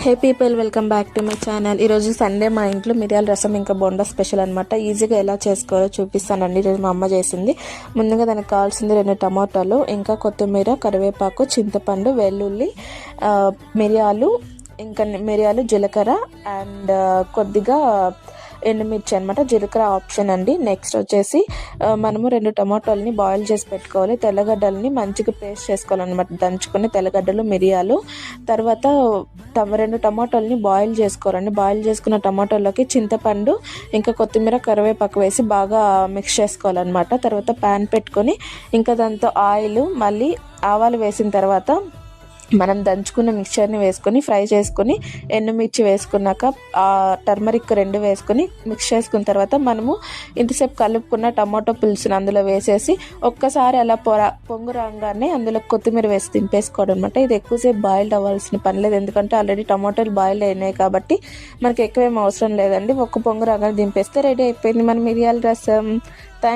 Hey people, welcome back to my channel. ఈరోజు Sunday మా ఇంట్లో మిరియాల రసం ఇంకా బోండా స్పెషల్ అనమాట. ఈజీగా ఎలా చేసుకోవాలో చూపిస్తానండి. ఈరోజు మా అమ్మ చేసింది. ముందుగా దానికి కావాల్సింది 2 టమాటాలు, ఇంకా కొత్తిమీర, కరివేపాకు, చింతపండు, వెల్లుల్లి, మిరియాలు, జీలకర్ర అండ్ కొద్దిగా ఎండుమిర్చి అనమాట. జీలకర్ర ఆప్షన్ అండి. నెక్స్ట్ వచ్చేసి మనము 2 టమాటాలని బాయిల్ చేసి పెట్టుకోవాలి. తెల్లగడ్డలని మంచిగా పేస్ట్ చేసుకోవాలన్నమాట. దంచుకుని తెల్లగడ్డలు, మిరియాలు, తర్వాత 2 టమాటాలని బాయిల్ చేసుకోవాలండి. బాయిల్ చేసుకున్న టమాటాల్లోకి చింతపండు, ఇంకా కొత్తిమీర, కరివేపాకు వేసి బాగా మిక్స్ చేసుకోవాలన్నమాట. తర్వాత ప్యాన్ పెట్టుకొని ఇంకా దాంతో ఆయిల్, మళ్ళీ ఆవాలు వేసిన తర్వాత మనం దంచుకున్న మిక్చర్ని వేసుకొని ఫ్రై చేసుకొని ఎండుమిర్చి వేసుకున్నాక టర్మరిక్ 2 వేసుకొని మిక్స్ చేసుకున్న తర్వాత మనము ఇంతసేపు కలుపుకున్న టమాటో పులుసుని అందులో వేసేసి ఒక్కసారి అలా పొంగు రాగానే అందులో కొత్తిమీర వేసి దింపేసుకోవడం అనమాట. ఇది ఎక్కువసేపు బాయిల్డ్ అవ్వాల్సిన పని లేదు, ఎందుకంటే ఆల్రెడీ టమాటోలు బాయిల్ అయినాయి కాబట్టి మనకి ఎక్కువేం అవసరం లేదండి. ఒక్క పొంగు రాగానే దింపేస్తే రెడీ అయిపోయింది మన మిరియాల రసం.